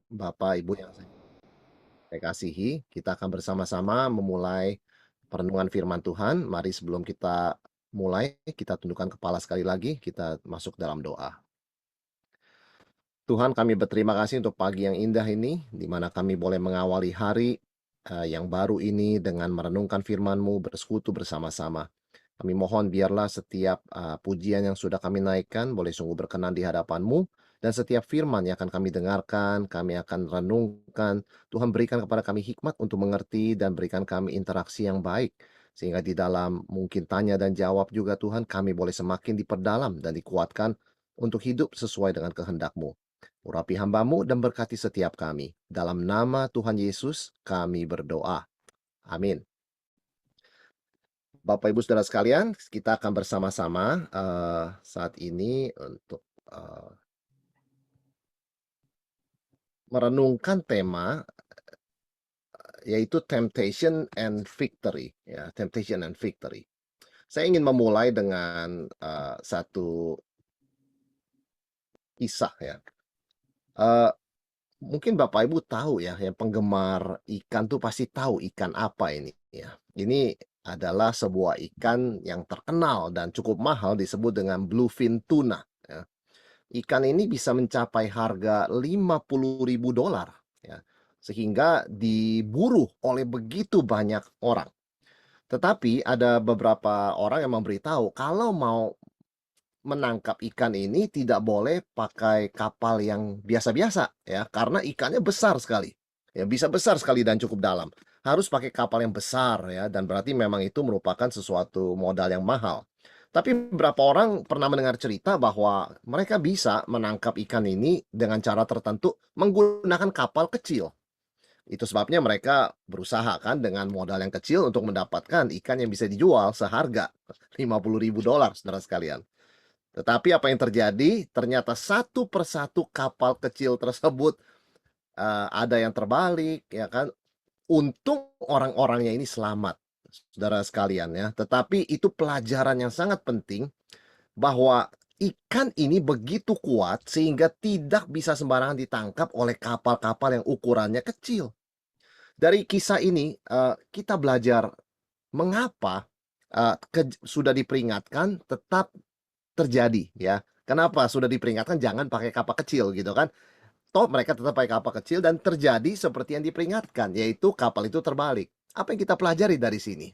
Bapak, Ibu yang saya kasihi, kita akan bersama-sama memulai perenungan firman Tuhan. Mari sebelum kita mulai, kita tundukkan kepala sekali lagi, kita masuk dalam doa. Tuhan, kami berterima kasih untuk pagi yang indah ini, di mana kami boleh mengawali hari yang baru ini dengan merenungkan firman-Mu, bersekutu bersama-sama. Kami mohon biarlah setiap pujian yang sudah kami naikkan boleh sungguh berkenan di hadapan-Mu, dan setiap firman yang akan kami dengarkan, kami akan renungkan. Tuhan berikan kepada kami hikmat untuk mengerti dan berikan kami interaksi yang baik. Sehingga di dalam mungkin tanya dan jawab juga Tuhan, kami boleh semakin diperdalam dan dikuatkan untuk hidup sesuai dengan kehendak-Mu. Urapi hamba-Mu dan berkati setiap kami. Dalam nama Tuhan Yesus kami berdoa. Amin. Bapak Ibu Saudara sekalian, kita akan bersama-sama saat ini untuk merenungkan tema yaitu temptation and victory, ya, temptation and victory. Saya ingin memulai dengan satu kisah ya. Eh, Mungkin Bapak Ibu tahu ya, yang penggemar ikan tuh pasti tahu ikan apa ini ya. Ini adalah sebuah ikan yang terkenal dan cukup mahal disebut dengan bluefin tuna ya. Ikan ini bisa mencapai harga $50.000 ya, sehingga diburu oleh begitu banyak orang. Tetapi ada beberapa orang yang memberitahu kalau mau menangkap ikan ini tidak boleh pakai kapal yang biasa-biasa ya, karena ikannya besar sekali. Ya, bisa besar sekali dan cukup dalam. Harus pakai kapal yang besar ya, dan berarti memang itu merupakan sesuatu modal yang mahal. Tapi beberapa orang pernah mendengar cerita bahwa mereka bisa menangkap ikan ini dengan cara tertentu menggunakan kapal kecil. Itu sebabnya mereka berusaha kan dengan modal yang kecil untuk mendapatkan ikan yang bisa dijual seharga $50.000, saudara sekalian. Tetapi apa yang terjadi, ternyata satu persatu kapal kecil tersebut, ada yang terbalik, ya kan. Untung orang-orangnya ini selamat, saudara sekalian ya. Tetapi itu pelajaran yang sangat penting, bahwa ikan ini begitu kuat sehingga tidak bisa sembarangan ditangkap oleh kapal-kapal yang ukurannya kecil. Dari kisah ini, kita belajar mengapa, sudah diperingatkan tetap terjadi ya. Kenapa? Sudah diperingatkan jangan pakai kapal kecil gitu kan. Toh mereka tetap pakai kapal kecil dan terjadi seperti yang diperingatkan, yaitu kapal itu terbalik. Apa yang kita pelajari dari sini?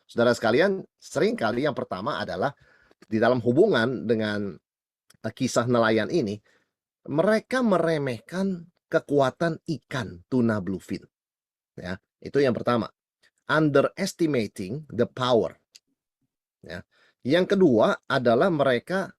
Saudara sekalian, seringkali yang pertama adalah di dalam hubungan dengan kisah nelayan ini, mereka meremehkan kekuatan ikan tuna bluefin ya. Itu yang pertama, underestimating the power ya. Yang kedua adalah mereka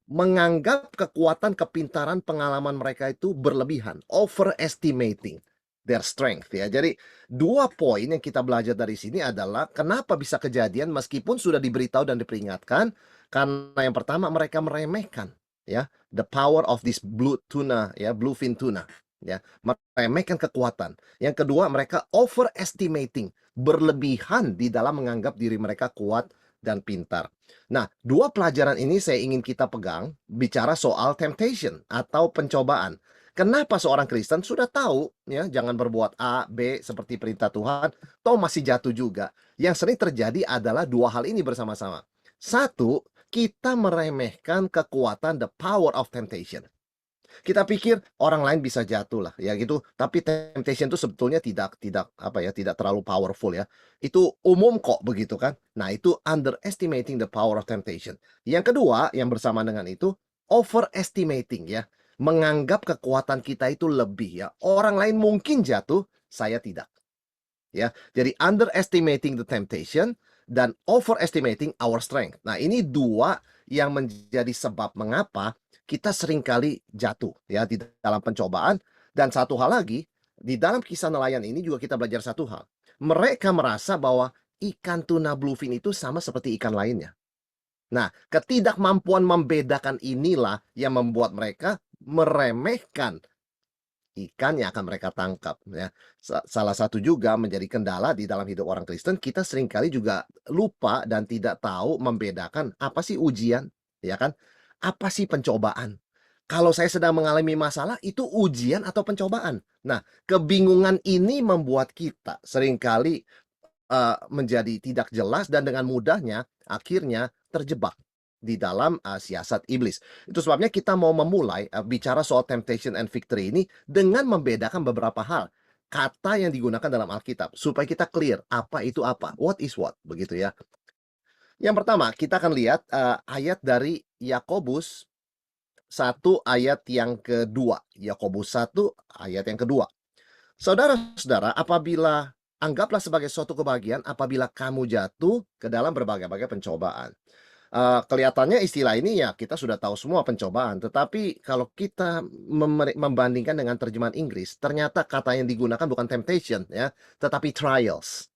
menganggap kekuatan, kepintaran, pengalaman mereka itu berlebihan, overestimating their strength ya. Jadi dua poin yang kita belajar dari sini adalah kenapa bisa kejadian meskipun sudah diberitahu dan diperingatkan. Karena yang pertama mereka meremehkan ya, the power of this blue tuna ya, bluefin tuna ya, meremehkan kekuatan. Yang kedua mereka overestimating, berlebihan di dalam menganggap diri mereka kuat dan pintar. Nah, dua pelajaran ini saya ingin kita pegang, bicara soal temptation atau pencobaan. Kenapa seorang Kristen sudah tahu ya, jangan berbuat A, B seperti perintah Tuhan, toh masih jatuh juga. Yang sering terjadi adalah dua hal ini bersama-sama. Satu, kita meremehkan kekuatan, the power of temptation. Kita pikir orang lain bisa jatuh lah ya gitu, tapi temptation itu sebetulnya tidak tidak apa ya, tidak terlalu powerful ya. Itu umum kok begitu kan. Nah, itu underestimating the power of temptation. Yang kedua, yang bersamaan dengan itu, overestimating ya. Menganggap kekuatan kita itu lebih ya. Orang lain mungkin jatuh, saya tidak. Ya. Jadi underestimating the temptation dan overestimating our strength. Nah, ini dua yang menjadi sebab mengapa kita seringkali jatuh ya di dalam pencobaan. Dan satu hal lagi, di dalam kisah nelayan ini juga kita belajar satu hal. Mereka merasa bahwa ikan tuna bluefin itu sama seperti ikan lainnya. Nah, ketidakmampuan membedakan inilah yang membuat mereka meremehkan ikan yang akan mereka tangkap ya. Salah satu juga menjadi kendala di dalam hidup orang Kristen, kita seringkali juga lupa dan tidak tahu membedakan apa sih ujian, ya kan? Apa sih pencobaan? Kalau saya sedang mengalami masalah, itu ujian atau pencobaan? Nah, kebingungan ini membuat kita seringkali, menjadi tidak jelas dan dengan mudahnya akhirnya terjebak di dalam, siasat iblis. Itu sebabnya kita mau memulai, bicara soal temptation and victory ini dengan membedakan beberapa hal, kata yang digunakan dalam Alkitab supaya kita clear, apa itu apa, what is what, begitu ya. Yang pertama, kita akan lihat, ayat dari Yakobus 1 ayat yang kedua. Yakobus 1 ayat yang kedua. Saudara-saudara, anggaplah sebagai suatu kebahagiaan apabila kamu jatuh ke dalam berbagai-bagai pencobaan. Kelihatannya istilah ini ya kita sudah tahu semua pencobaan, tetapi kalau kita membandingkan dengan terjemahan Inggris, ternyata kata yang digunakan bukan temptation ya, tetapi trials.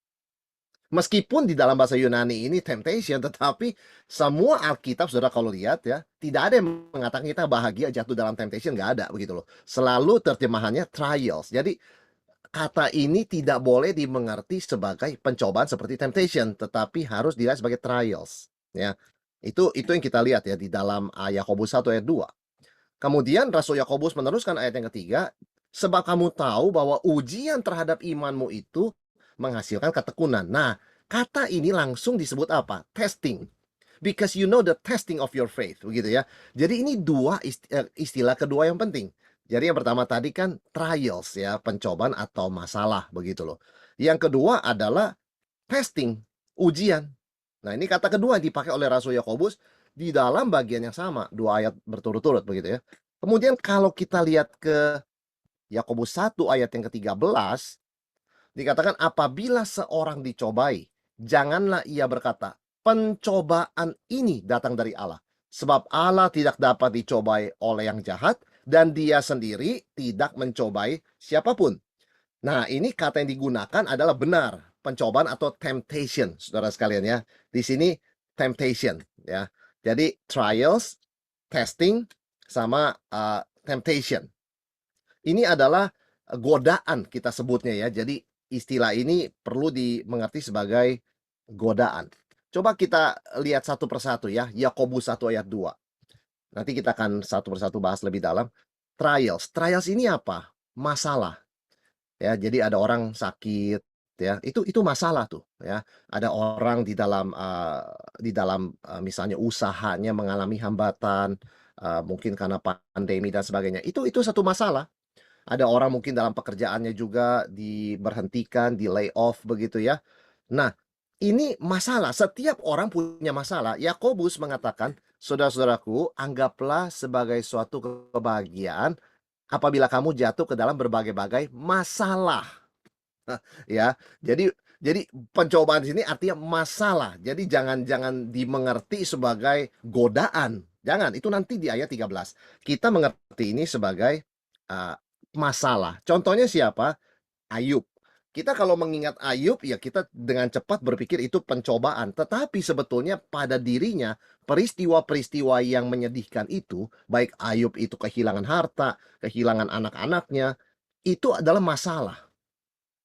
Meskipun di dalam bahasa Yunani ini temptation, tetapi semua Alkitab Saudara kalau lihat ya, tidak ada yang mengatakan kita bahagia jatuh dalam temptation, nggak ada begitu loh. Selalu terjemahannya trials. Jadi kata ini tidak boleh dimengerti sebagai pencobaan seperti temptation, tetapi harus dilihat sebagai trials, ya. Itu yang kita lihat ya di dalam, Yakobus 1 ayat 2. Kemudian Rasul Yakobus meneruskan ayat yang ketiga, "Sebab kamu tahu bahwa ujian terhadap imanmu itu menghasilkan ketekunan." Nah, kata ini langsung disebut apa? Testing. Because you know the testing of your faith, begitu ya. Jadi ini istilah kedua yang penting. Jadi yang pertama tadi kan trials ya, pencobaan atau masalah begitu loh. Yang kedua adalah testing, ujian. Nah, ini kata kedua yang dipakai oleh Rasul Yakobus di dalam bagian yang sama, 2 ayat berturut-turut begitu ya. Kemudian kalau kita lihat ke Yakobus 1 ayat yang ke-13, dikatakan apabila seorang dicobai, janganlah ia berkata, pencobaan ini datang dari Allah. Sebab Allah tidak dapat dicobai oleh yang jahat dan dia sendiri tidak mencobai siapapun. Nah, ini kata yang digunakan adalah benar, pencobaan atau temptation, saudara sekalian ya. Di sini temptation ya. Jadi trials, testing, sama temptation. Ini adalah godaan kita sebutnya ya. Jadi istilah ini perlu dimengerti sebagai godaan. Coba kita lihat satu persatu ya, Yakobus 1 ayat 2. Nanti kita akan satu persatu bahas lebih dalam. Trials. Trials ini apa? Masalah. Ya, jadi ada orang sakit ya, itu masalah tuh ya. Ada orang di dalam misalnya usahanya mengalami hambatan, mungkin karena pandemi dan sebagainya. Itu satu masalah. Ada orang mungkin dalam pekerjaannya juga diberhentikan, di-lay off begitu ya. Nah, ini masalah, setiap orang punya masalah. Yakobus mengatakan, "Saudara-saudaraku, anggaplah sebagai suatu kebahagiaan apabila kamu jatuh ke dalam berbagai-bagai masalah." Ya. Jadi pencobaan di sini artinya masalah. Jadi jangan dimengerti sebagai godaan. Jangan, itu nanti di ayat 13. Kita mengerti ini sebagai, eee, masalah. Contohnya siapa? Ayub. Kita kalau mengingat Ayub, ya kita dengan cepat berpikir itu pencobaan. Tetapi sebetulnya pada dirinya, peristiwa-peristiwa yang menyedihkan itu, baik Ayub itu kehilangan harta, kehilangan anak-anaknya, itu adalah masalah.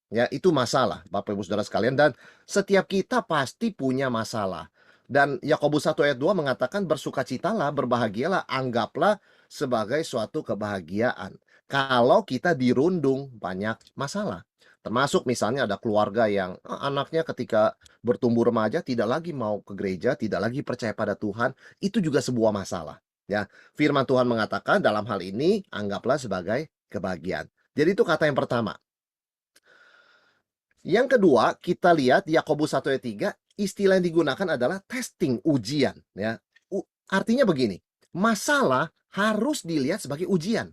Ya, itu masalah, Bapak Ibu Saudara sekalian, dan setiap kita pasti punya masalah. Dan Yakobus 1 ayat 2 mengatakan, "Bersukacitalah, berbahagialah, anggaplah sebagai suatu kebahagiaan." Kalau kita dirundung banyak masalah. Termasuk misalnya ada keluarga yang anaknya ketika bertumbuh remaja tidak lagi mau ke gereja, tidak lagi percaya pada Tuhan, itu juga sebuah masalah. Ya, firman Tuhan mengatakan dalam hal ini anggaplah sebagai kebahagiaan. Jadi itu kata yang pertama. Yang kedua, kita lihat Yakobus 1 ayat 3, istilah yang digunakan adalah testing, ujian ya. Artinya begini, masalah harus dilihat sebagai ujian.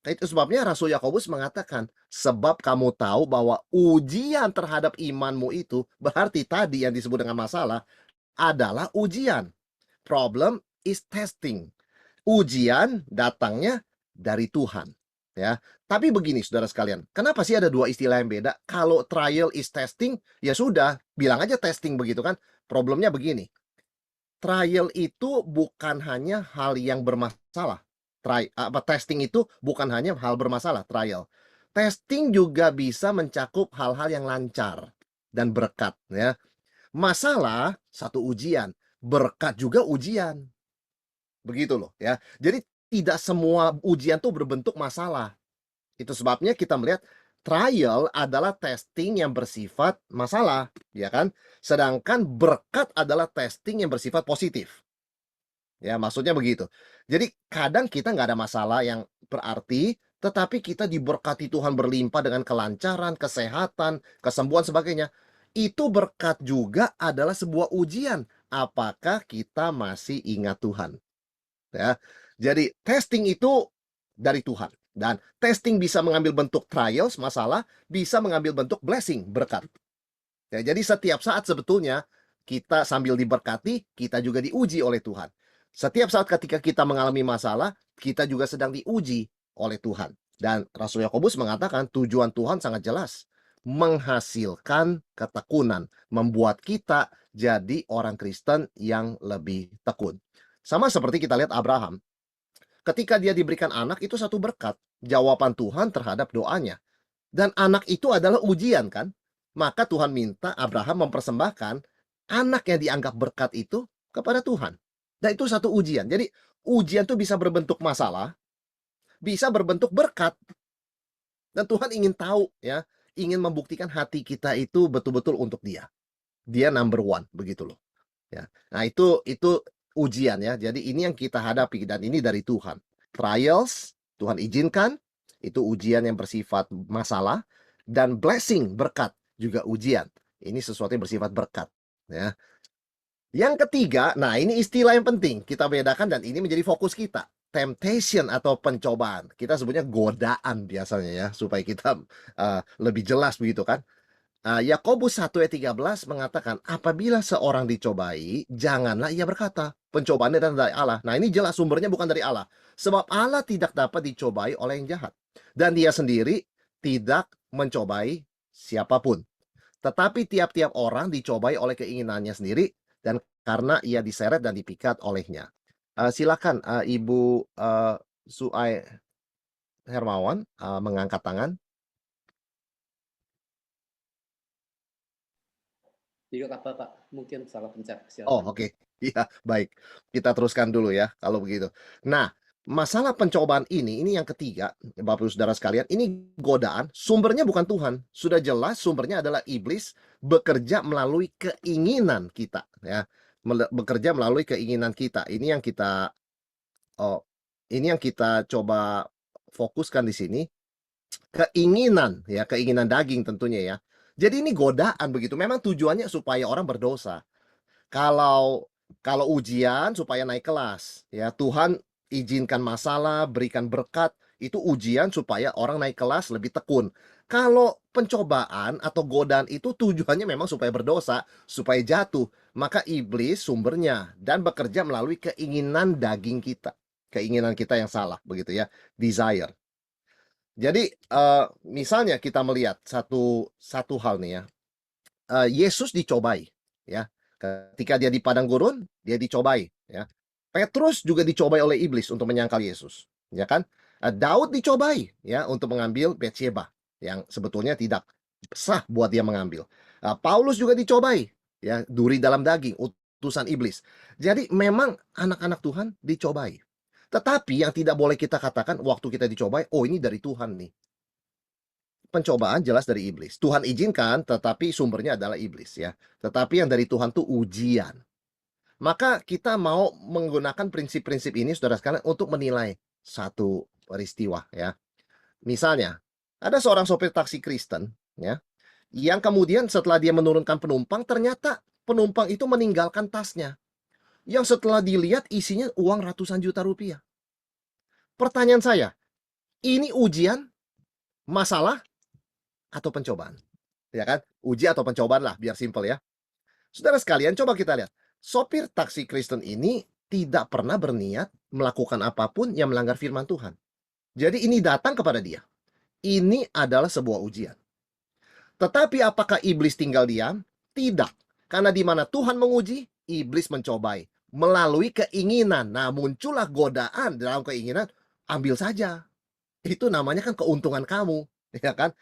Itu sebabnya Rasul Yakobus mengatakan, "Sebab kamu tahu bahwa ujian terhadap imanmu itu," berarti tadi yang disebut dengan masalah adalah ujian. Problem is testing. Ujian datangnya dari Tuhan, ya. Tapi begini saudara sekalian, kenapa sih ada 2 istilah yang beda? Kalau trial is testing, ya sudah, bilang aja testing begitu kan. Problemnya begini, trial itu bukan hanya hal yang bermasalah. Testing itu bukan hanya hal bermasalah, trial. Testing juga bisa mencakup hal-hal yang lancar dan berkat, ya. Masalah, satu ujian, berkat juga ujian. Begitu loh ya. Jadi tidak semua ujian tuh berbentuk masalah. Itu sebabnya kita melihat trial adalah testing yang bersifat masalah, ya kan? Sedangkan berkat adalah testing yang bersifat positif. Ya, maksudnya begitu. Jadi kadang kita nggak ada masalah yang berarti, tetapi kita diberkati Tuhan berlimpah dengan kelancaran, kesehatan, kesembuhan, sebagainya. Itu berkat juga adalah sebuah ujian. Apakah kita masih ingat Tuhan? Ya. Jadi testing itu dari Tuhan dan testing bisa mengambil bentuk trials, masalah, bisa mengambil bentuk blessing, berkat. Ya, jadi setiap saat sebetulnya kita sambil diberkati, kita juga diuji oleh Tuhan. Setiap saat ketika kita mengalami masalah, kita juga sedang diuji oleh Tuhan. Dan Rasul Yakobus mengatakan tujuan Tuhan sangat jelas, menghasilkan ketekunan, membuat kita jadi orang Kristen yang lebih tekun. Sama seperti kita lihat Abraham, ketika dia diberikan anak itu satu berkat, jawaban Tuhan terhadap doanya. Dan anak itu adalah ujian kan? Maka Tuhan minta Abraham mempersembahkan anak yang dianggap berkat itu kepada Tuhan. Dan itu satu ujian. Jadi ujian itu bisa berbentuk masalah, bisa berbentuk berkat. Dan Tuhan ingin tahu ya, ingin membuktikan hati kita itu betul-betul untuk Dia. Dia number one, begitu loh. Ya. Nah, itu ujian ya. Jadi ini yang kita hadapi dan ini dari Tuhan. Trials Tuhan izinkan, itu ujian yang bersifat masalah, dan blessing, berkat juga ujian. Ini sesuatu yang bersifat berkat ya. Yang ketiga, nah ini istilah yang penting kita bedakan dan ini menjadi fokus kita. Temptation atau pencobaan. Kita sebutnya godaan biasanya ya, supaya kita lebih jelas begitu kan. Yakobus 1 ayat 13 mengatakan, apabila seorang dicobai, janganlah ia berkata, pencobaan datang dari Allah. Nah, ini jelas sumbernya bukan dari Allah. Sebab Allah tidak dapat dicobai oleh yang jahat. Dan dia sendiri tidak mencobai siapapun. Tetapi tiap-tiap orang dicobai oleh keinginannya sendiri, dan karena ia diseret dan dipikat olehnya. Silakan Ibu Suai Hermawan mengangkat tangan. Tidak apa Pak, mungkin salah pencet, Oh, silakan. oke. Iya, baik. Kita teruskan dulu ya, kalau begitu. Nah, masalah pencobaan ini yang ketiga, Bapak Ibu Saudara sekalian, ini godaan, sumbernya bukan Tuhan. Sudah jelas sumbernya adalah iblis bekerja melalui keinginan kita, ya. Bekerja melalui keinginan kita. Oh, ini yang kita coba fokuskan di sini, keinginan, ya, keinginan daging tentunya ya. Jadi ini godaan begitu, memang tujuannya supaya orang berdosa. Kalau kalau ujian supaya naik kelas, ya Tuhan izinkan masalah, berikan berkat, itu ujian supaya orang naik kelas lebih tekun. Kalau pencobaan atau godaan itu tujuannya memang supaya berdosa, supaya jatuh, maka iblis sumbernya dan bekerja melalui keinginan daging kita, keinginan kita yang salah begitu ya, desire. Jadi, misalnya kita melihat satu hal nih ya, Yesus dicobai, ya. Ketika dia di padang gurun, dia dicobai, ya. Petrus juga dicobai oleh iblis untuk menyangkal Yesus, ya kan. Daud dicobai, ya, untuk mengambil Batsyeba, yang sebetulnya tidak sah buat dia mengambil. Paulus juga dicobai, ya, duri dalam daging, utusan iblis. Jadi memang anak-anak Tuhan dicobai. Tetapi yang tidak boleh kita katakan waktu kita dicobai, "Oh, ini dari Tuhan nih." Pencobaan jelas dari iblis. Tuhan izinkan, tetapi sumbernya adalah iblis ya. Tetapi yang dari Tuhan tuh ujian. Maka kita mau menggunakan prinsip-prinsip ini saudara sekalian untuk menilai satu peristiwa ya. Misalnya, ada seorang sopir taksi Kristen ya, yang kemudian setelah dia menurunkan penumpang, ternyata penumpang itu meninggalkan tasnya. Yang setelah dilihat isinya uang ratusan juta rupiah. Pertanyaan saya, ini ujian, masalah, atau pencobaan? Ya kan? Uji atau pencobaan lah, biar simpel ya. Saudara sekalian, coba kita lihat. Sopir taksi Kristen ini tidak pernah berniat melakukan apapun yang melanggar firman Tuhan. Jadi ini datang kepada dia. Ini adalah sebuah ujian. Tetapi apakah iblis tinggal diam? Tidak. Karena di mana Tuhan menguji, iblis mencobai. Melalui keinginan. Nah, muncullah godaan dalam keinginan, ambil saja. Itu namanya kan keuntungan kamu. Ya kan?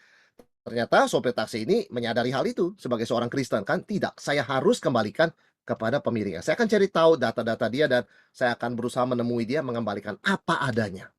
Ternyata sopir taksi ini menyadari hal itu sebagai seorang Kristen kan, tidak, saya harus kembalikan kepada pemiliknya. Saya akan cari tahu data-data dia dan saya akan berusaha menemui dia, mengembalikan apa adanya.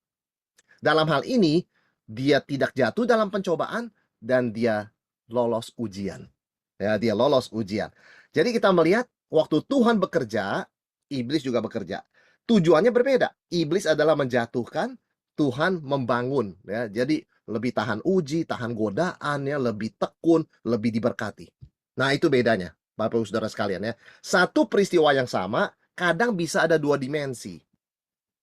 Dalam hal ini, dia tidak jatuh dalam pencobaan dan dia lolos ujian. Ya, dia lolos ujian. Jadi kita melihat waktu Tuhan bekerja, iblis juga bekerja. Tujuannya berbeda. Iblis adalah menjatuhkan, Tuhan membangun, ya. Jadi lebih tahan uji, tahan godaan, ya, lebih tekun, lebih diberkati. Nah, itu bedanya, Bapak Ibu Saudara sekalian, ya. Satu peristiwa yang sama kadang bisa ada dua dimensi.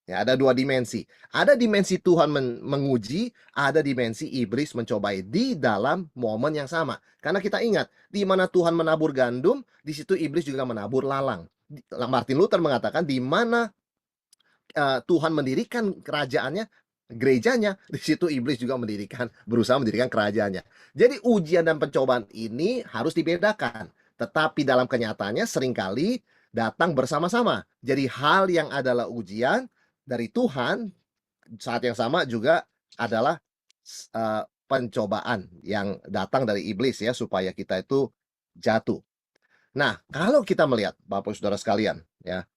Ya, ada dua dimensi. Ada dimensi Tuhan menguji, ada dimensi iblis mencobai di dalam momen yang sama. Karena kita ingat, di mana Tuhan menabur gandum, di situ iblis juga menabur lalang. Martin Luther mengatakan, di mana Tuhan mendirikan kerajaannya, gerejanya, di situ iblis juga berusaha mendirikan kerajaannya. Jadi ujian dan pencobaan ini harus dibedakan. Tetapi dalam kenyataannya seringkali datang bersama-sama. Jadi hal yang adalah ujian dari Tuhan, saat yang sama juga adalah pencobaan yang datang dari iblis, ya, supaya kita itu jatuh. Nah, kalau kita melihat Bapak Saudara sekalian, ya,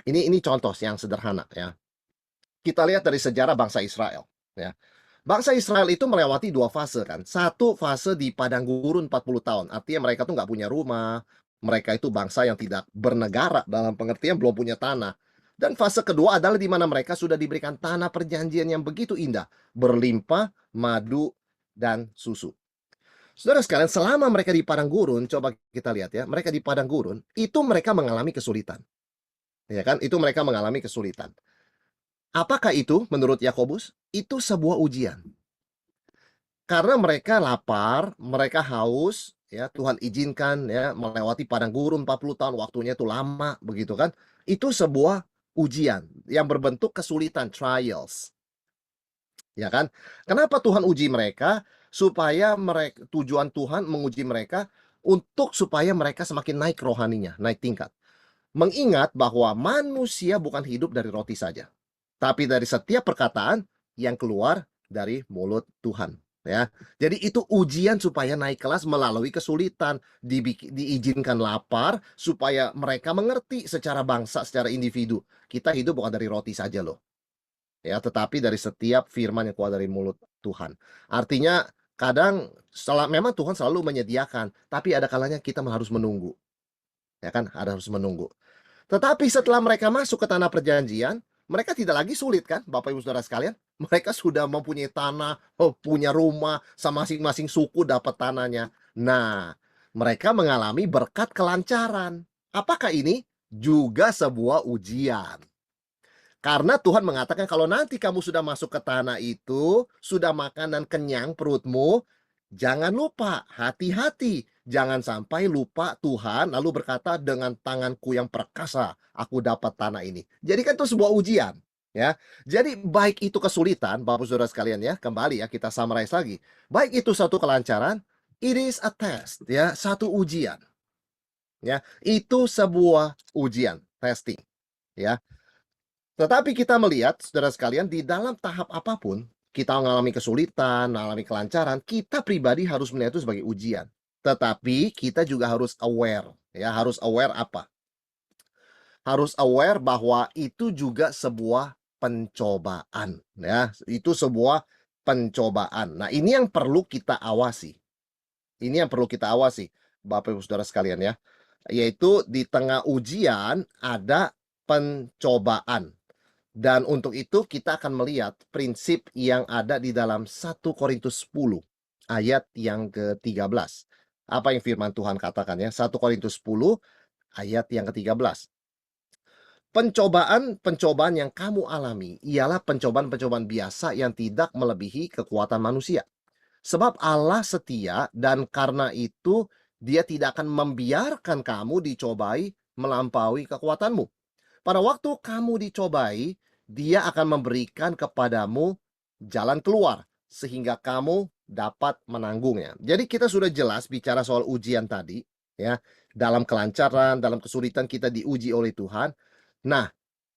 ini contoh yang sederhana, ya. Kita lihat dari sejarah bangsa Israel, ya. Bangsa Israel itu melewati dua fase kan. Satu fase di padang gurun 40 tahun. Artinya mereka tuh nggak punya rumah. Mereka itu bangsa yang tidak bernegara dalam pengertian belum punya tanah. Dan fase kedua adalah di mana mereka sudah diberikan tanah perjanjian yang begitu indah, berlimpah madu dan susu. Saudara sekalian, selama mereka di padang gurun, coba kita lihat ya, mereka di padang gurun, itu mereka mengalami kesulitan. Ya kan? Itu mereka mengalami kesulitan. Apakah itu menurut Yakobus? Itu sebuah ujian. Karena mereka lapar, mereka haus, ya, Tuhan izinkan, ya, melewati padang gurun 40 tahun, waktunya itu lama, begitu kan. Itu sebuah ujian yang berbentuk kesulitan, trials. Ya kan? Kenapa Tuhan uji mereka? Supaya tujuan Tuhan menguji mereka untuk supaya mereka semakin naik rohaninya, naik tingkat. Mengingat bahwa manusia bukan hidup dari roti saja, tapi dari setiap perkataan yang keluar dari mulut Tuhan, ya. Jadi itu ujian supaya naik kelas melalui kesulitan, diizinkan lapar supaya mereka mengerti secara bangsa, secara individu. Kita hidup bukan dari roti saja loh, ya, tetapi dari setiap firman yang keluar dari mulut Tuhan. Artinya kadang memang Tuhan selalu menyediakan, tapi ada kalanya kita harus menunggu, ya kan? Harus menunggu. Tetapi setelah mereka masuk ke tanah perjanjian, mereka tidak lagi sulit kan, Bapak Ibu Saudara sekalian? Mereka sudah mempunyai tanah, punya rumah, sama masing-masing suku dapat tanahnya. Nah, mereka mengalami berkat kelancaran. Apakah ini? Juga sebuah ujian. Karena Tuhan mengatakan kalau nanti kamu sudah masuk ke tanah itu, sudah makan dan kenyang perutmu, jangan lupa, hati-hati. Jangan sampai lupa Tuhan lalu berkata dengan tanganku yang perkasa, aku dapat tanah ini. Jadi kan itu sebuah ujian, ya. Jadi baik itu kesulitan, Bapak Saudara sekalian, ya, kembali ya kita summarize lagi. Baik itu satu kelancaran, it is a test, ya, satu ujian. Ya, itu sebuah ujian, testing, ya. Tetapi kita melihat, saudara sekalian, di dalam tahap apapun, kita mengalami kesulitan, mengalami kelancaran, kita pribadi harus melihat itu sebagai ujian. Tetapi kita juga harus aware, ya, harus aware apa? Harus aware bahwa itu juga sebuah pencobaan, ya. Itu sebuah pencobaan. Nah, ini yang perlu kita awasi. Ini yang perlu kita awasi, Bapak Ibu Saudara sekalian, ya. Yaitu di tengah ujian ada pencobaan. Dan untuk itu kita akan melihat prinsip yang ada di dalam 1 Korintus 10 ayat yang ke-13. Apa yang firman Tuhan katakan ya? 1 Korintus 10 ayat yang ke-13. Pencobaan-pencobaan yang kamu alami ialah pencobaan-pencobaan biasa yang tidak melebihi kekuatan manusia. Sebab Allah setia dan karena itu Dia tidak akan membiarkan kamu dicobai melampaui kekuatanmu. Pada waktu kamu dicobai, Dia akan memberikan kepadamu jalan keluar sehingga kamu dapat menanggungnya. Jadi kita sudah jelas bicara soal ujian tadi, ya. Dalam kelancaran, dalam kesulitan kita diuji oleh Tuhan. Nah,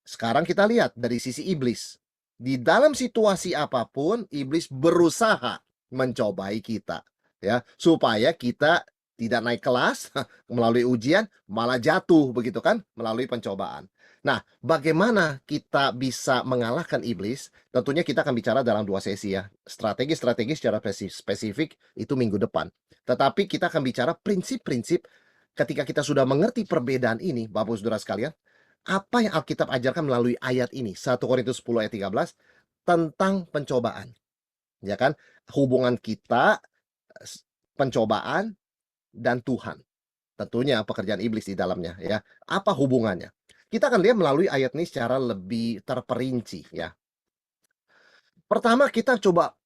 sekarang kita lihat dari sisi iblis. Di dalam situasi apapun, iblis berusaha mencobai kita, ya, supaya kita tidak naik kelas, melalui ujian, malah jatuh begitu kan, melalui pencobaan. Nah, bagaimana kita bisa mengalahkan iblis? Tentunya kita akan bicara dalam 2 sesi ya. Strategi-strategi secara spesifik itu minggu depan. Tetapi kita akan bicara prinsip-prinsip ketika kita sudah mengerti perbedaan ini, Bapak Saudara sekalian, apa yang Alkitab ajarkan melalui ayat ini, 1 Korintus 10 ayat 13, tentang pencobaan, ya kan? Hubungan kita, pencobaan dan Tuhan. Tentunya pekerjaan iblis di dalamnya ya. Apa hubungannya? Kita akan lihat melalui ayat ini secara lebih terperinci ya. Pertama kita coba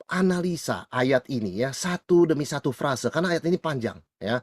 analisa ayat ini ya, satu demi satu frase karena ayat ini panjang ya.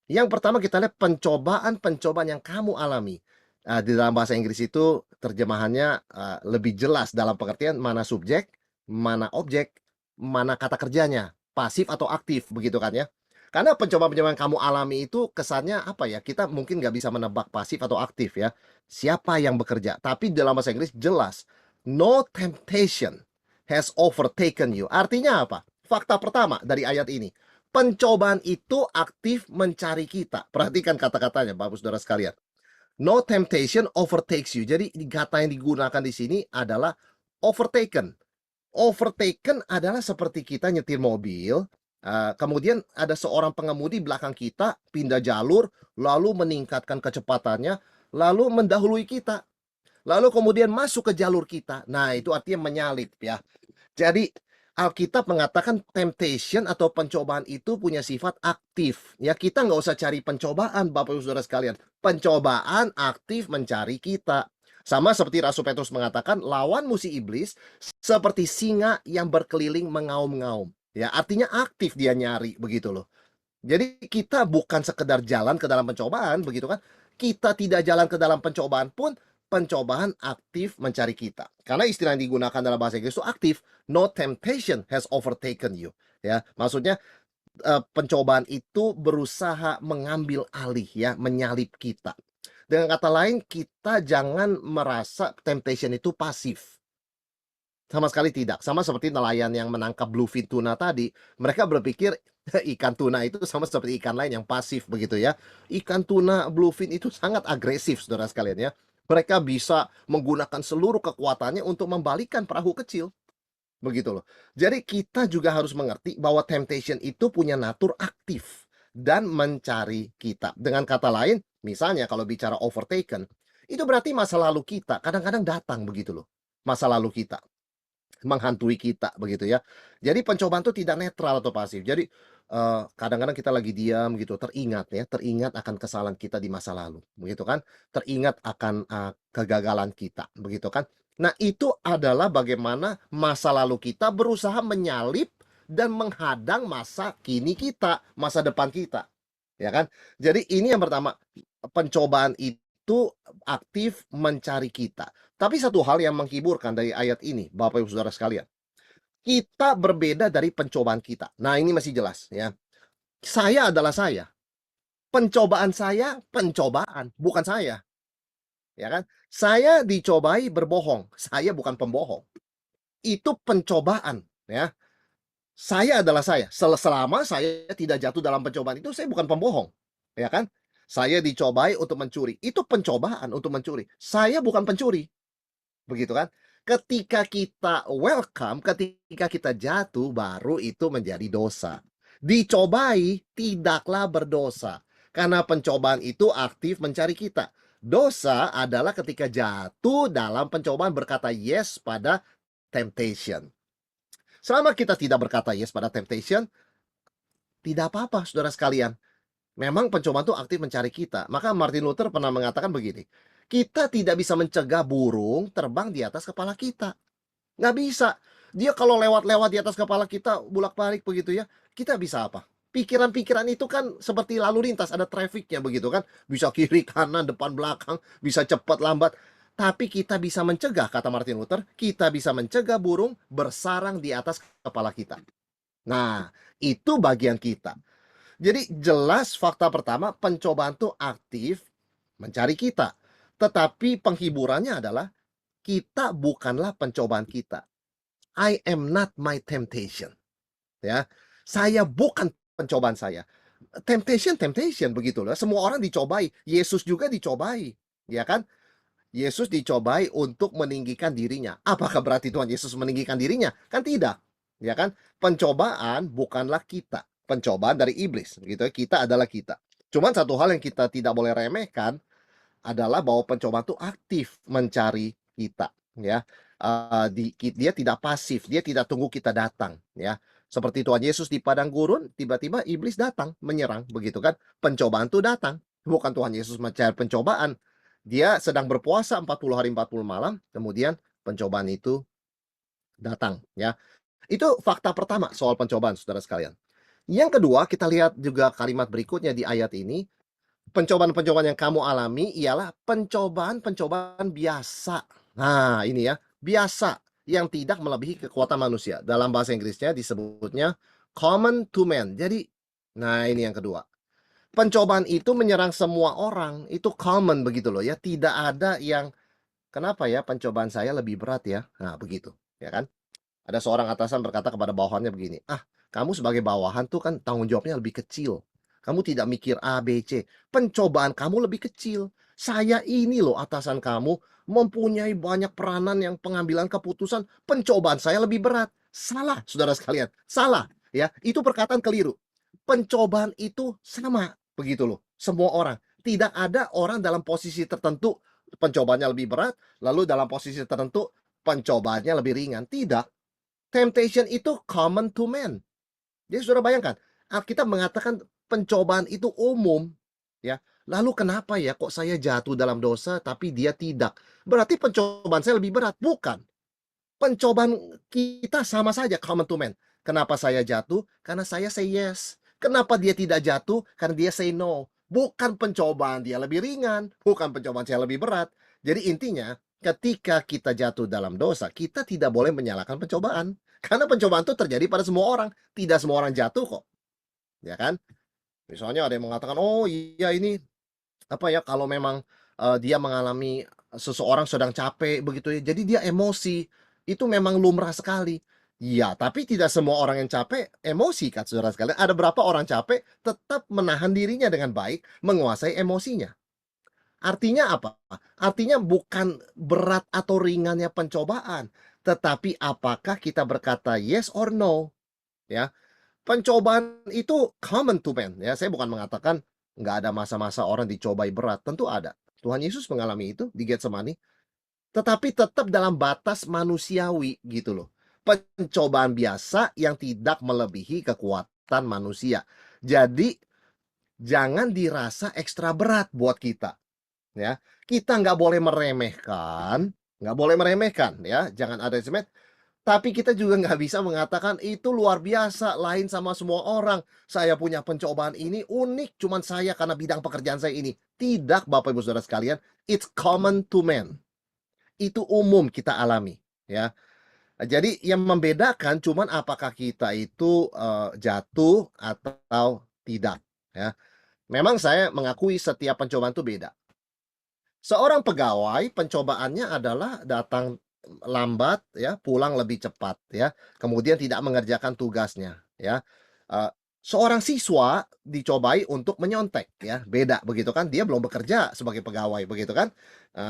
Yang pertama kita lihat pencobaan-pencobaan yang kamu alami. Di dalam bahasa Inggris itu terjemahannya, lebih jelas dalam pengertian mana subjek, mana objek, mana kata kerjanya, pasif atau aktif begitu kan ya. Karena pencobaan-pencobaan yang kamu alami itu kesannya apa ya, kita mungkin nggak bisa menebak pasif atau aktif ya, siapa yang bekerja. Tapi dalam bahasa Inggris jelas, "No temptation has overtaken you." Artinya apa? Fakta pertama dari ayat ini, pencobaan itu aktif mencari kita. Perhatikan kata-katanya, Bapak Saudara sekalian. No temptation overtakes you. Jadi kata yang digunakan di sini adalah overtaken. Overtaken adalah seperti kita nyetir mobil, kemudian ada seorang pengemudi belakang kita pindah jalur, lalu meningkatkan kecepatannya, lalu mendahului kita, lalu kemudian masuk ke jalur kita. Nah, itu artinya menyalip ya. Jadi Alkitab mengatakan temptation atau pencobaan itu punya sifat aktif. Ya, kita nggak usah cari pencobaan, Bapak Ibu Saudara sekalian. Pencobaan aktif mencari kita. Sama seperti Rasul Petrus mengatakan, lawan musuh iblis seperti singa yang berkeliling mengaum-ngaum. Ya, artinya aktif dia nyari begitu loh. Jadi kita bukan sekedar jalan ke dalam pencobaan begitu kan. Kita tidak jalan ke dalam pencobaan pun pencobaan aktif mencari kita. Karena istilah yang digunakan dalam bahasa Inggris itu aktif. No temptation has overtaken you. Ya, maksudnya pencobaan itu berusaha mengambil alih ya, menyalip kita. Dengan kata lain, kita jangan merasa temptation itu pasif. Sama sekali tidak. Sama seperti nelayan yang menangkap bluefin tuna tadi, mereka berpikir ikan tuna itu sama seperti ikan lain yang pasif begitu ya. Ikan tuna bluefin itu sangat agresif, saudara sekalian ya. Mereka bisa menggunakan seluruh kekuatannya untuk membalikkan perahu kecil. Begitu loh. Jadi kita juga harus mengerti bahwa temptation itu punya natur aktif dan mencari kita. Dengan kata lain, misalnya kalau bicara overtaken, itu berarti masa lalu kita kadang-kadang datang begitu loh. Masa lalu kita menghantui kita begitu ya. Jadi pencobaan itu tidak netral atau pasif. Jadi, kadang-kadang kita lagi diam gitu, teringat ya, teringat akan kesalahan kita di masa lalu, begitu kan. Teringat akan, kegagalan kita, begitu kan. Nah, itu adalah bagaimana masa lalu kita berusaha menyalip dan menghadang masa kini kita, masa depan kita, ya kan. Jadi ini yang pertama, pencobaan itu aktif mencari kita. Tapi satu hal yang menghiburkan dari ayat ini, Bapak Ibu Saudara sekalian, kita berbeda dari pencobaan kita. Nah, ini masih jelas ya. Saya adalah saya. Pencobaan saya, pencobaan, bukan saya. Ya kan? Saya dicobai berbohong. Saya bukan pembohong. Itu pencobaan ya. Saya adalah saya. Selama saya tidak jatuh dalam pencobaan itu, saya bukan pembohong. Ya kan? Saya dicobai untuk mencuri. Itu pencobaan untuk mencuri. Saya bukan pencuri. Begitu kan? Ketika kita welcome, ketika kita jatuh, baru itu menjadi dosa. Dicobai tidaklah berdosa. Karena pencobaan itu aktif mencari kita. Dosa adalah ketika jatuh dalam pencobaan berkata yes pada temptation. Selama kita tidak berkata yes pada temptation, tidak apa-apa saudara sekalian. Memang pencobaan itu aktif mencari kita. Maka Martin Luther pernah mengatakan begini, kita tidak bisa mencegah burung terbang di atas kepala kita. Nggak bisa. Dia kalau lewat-lewat di atas kepala kita, bulak-balik begitu ya, kita bisa apa? Pikiran-pikiran itu kan seperti lalu lintas, ada trafiknya begitu kan. Bisa kiri, kanan, depan, belakang, bisa cepat, lambat. Tapi kita bisa mencegah, kata Martin Luther, kita bisa mencegah burung bersarang di atas kepala kita. Nah, itu bagian kita. Jadi jelas fakta pertama, pencobaan itu aktif mencari kita. Tetapi penghiburannya adalah kita bukanlah pencobaan kita. I am not my temptation. Ya. Saya bukan pencobaan saya. temptation begitu loh. Semua orang dicobai, Yesus juga dicobai, ya kan? Yesus dicobai untuk meninggikan dirinya. Apakah berarti Tuhan Yesus meninggikan dirinya? Kan tidak, ya kan? Pencobaan bukanlah kita, pencobaan dari iblis, gitu ya. Kita adalah kita. Cuman satu hal yang kita tidak boleh remehkan adalah bahwa pencobaan itu aktif mencari kita, ya. Dia tidak pasif, dia tidak tunggu kita datang, ya. Seperti Tuhan Yesus di padang gurun, tiba-tiba iblis datang menyerang, begitu kan? Pencobaan itu datang, bukan Tuhan Yesus mencari pencobaan. Dia sedang berpuasa 40 hari 40 malam, kemudian pencobaan itu datang, ya. Itu fakta pertama soal pencobaan, saudara sekalian. Yang kedua, kita lihat juga kalimat berikutnya di ayat ini, pencobaan-pencobaan yang kamu alami ialah pencobaan-pencobaan biasa. Nah, ini ya, biasa yang tidak melebihi kekuatan manusia. Dalam bahasa Inggrisnya disebutnya common to man. Jadi, nah ini yang kedua. Pencobaan itu menyerang semua orang, itu common begitu loh ya. Tidak ada yang, kenapa ya pencobaan saya lebih berat ya? Nah, begitu, ya kan? Ada seorang atasan berkata kepada bawahannya begini, "Ah, kamu sebagai bawahan tuh kan tanggung jawabnya lebih kecil. Kamu tidak mikir A, B, C. Pencobaan kamu lebih kecil. Saya ini loh atasan kamu, mempunyai banyak peranan yang pengambilan keputusan. Pencobaan saya lebih berat." Salah, saudara sekalian. Salah, ya. Itu perkataan keliru. Pencobaan itu sama, begitu loh. Semua orang. Tidak ada orang dalam posisi tertentu pencobaannya lebih berat, lalu dalam posisi tertentu pencobaannya lebih ringan. Tidak. Temptation itu common to man. Jadi saudara bayangkan, Alkitab mengatakan pencobaan itu umum, ya. Lalu kenapa ya kok saya jatuh dalam dosa tapi dia tidak? Berarti pencobaan saya lebih berat? Bukan. Pencobaan kita sama saja common to man. Kenapa saya jatuh? Karena saya say yes. Kenapa dia tidak jatuh? Karena dia say no. Bukan pencobaan dia lebih ringan, bukan pencobaan saya lebih berat. Jadi intinya, ketika kita jatuh dalam dosa, kita tidak boleh menyalahkan pencobaan. Karena pencobaan itu terjadi pada semua orang. Tidak semua orang jatuh kok, ya kan? Misalnya ada yang mengatakan, "Oh iya ini apa ya, kalau memang, dia mengalami seseorang sedang capek begitu ya, jadi dia emosi, itu memang lumrah sekali." Ya, tapi tidak semua orang yang capek emosi kan saudara sekalian. Ada berapa orang capek tetap menahan dirinya dengan baik, menguasai emosinya. Artinya apa? Artinya bukan berat atau ringannya pencobaan, tetapi apakah kita berkata yes or no, ya. Pencobaan itu common to man, ya. Saya bukan mengatakan nggak ada masa-masa orang dicobai berat, tentu ada. Tuhan Yesus mengalami itu di Getsemani, tetapi tetap dalam batas manusiawi gitu loh. Pencobaan biasa yang tidak melebihi kekuatan manusia. Jadi jangan dirasa ekstra berat buat kita, ya. Kita nggak boleh meremehkan ya, jangan ada tapi kita juga nggak bisa mengatakan itu luar biasa, lain sama semua orang. Saya punya pencobaan ini unik, cuman saya karena bidang pekerjaan saya ini. Tidak, Bapak Ibu Saudara sekalian, it's common to man. Itu umum kita alami, ya. Jadi yang membedakan cuman apakah kita itu jatuh atau tidak, ya. Memang saya mengakui setiap pencobaan itu beda. Seorang pegawai pencobaannya adalah datang lambat ya, pulang lebih cepat ya, kemudian tidak mengerjakan tugasnya ya. Seorang siswa dicobai untuk menyontek ya, beda begitu kan, dia belum bekerja sebagai pegawai begitu kan.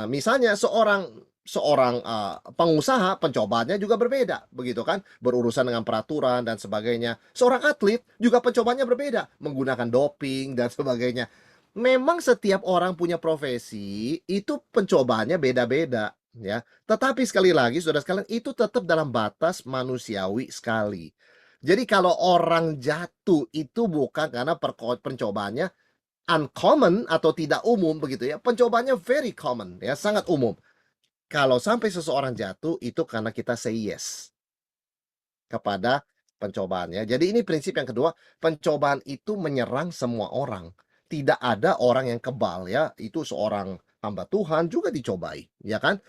Misalnya seorang seorang, pengusaha pencobaannya juga berbeda begitu kan, berurusan dengan peraturan dan sebagainya. Seorang atlet juga pencobaannya berbeda, menggunakan doping dan sebagainya. Memang setiap orang punya profesi, itu pencobaannya beda-beda, ya. Tetapi sekali lagi saudara sekalian, itu tetap dalam batas manusiawi sekali. Jadi kalau orang jatuh itu bukan karena pencobaannya uncommon atau tidak umum begitu ya, pencobaannya very common ya, sangat umum. Kalau sampai seseorang jatuh, itu karena kita say yes kepada pencobaannya. Jadi ini prinsip yang kedua, pencobaan itu menyerang semua orang. Tidak ada orang yang kebal ya, itu seorang hamba Tuhan juga dicobai, ya kan?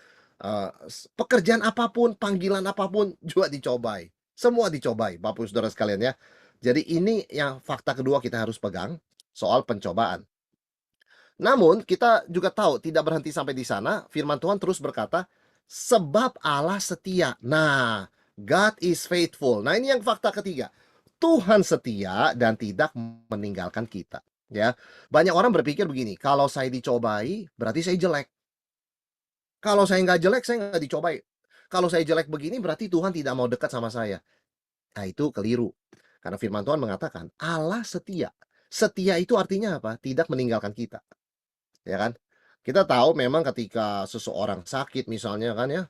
Pekerjaan apapun, panggilan apapun juga dicobai. Semua dicobai, Bapak Ibu Saudara sekalian ya. Jadi ini yang fakta kedua kita harus pegang soal pencobaan. Namun kita juga tahu tidak berhenti sampai di sana, firman Tuhan terus berkata, sebab Allah setia. Nah, God is faithful. Nah, ini yang fakta ketiga. Tuhan setia dan tidak meninggalkan kita, ya. Banyak orang berpikir begini, kalau saya dicobai berarti saya jelek. Kalau saya nggak jelek, saya nggak dicobai. Kalau saya jelek begini berarti Tuhan tidak mau dekat sama saya. Nah, itu keliru. Karena firman Tuhan mengatakan, Allah setia. Setia itu artinya apa? Tidak meninggalkan kita, ya kan? Kita tahu memang ketika seseorang sakit misalnya kan ya,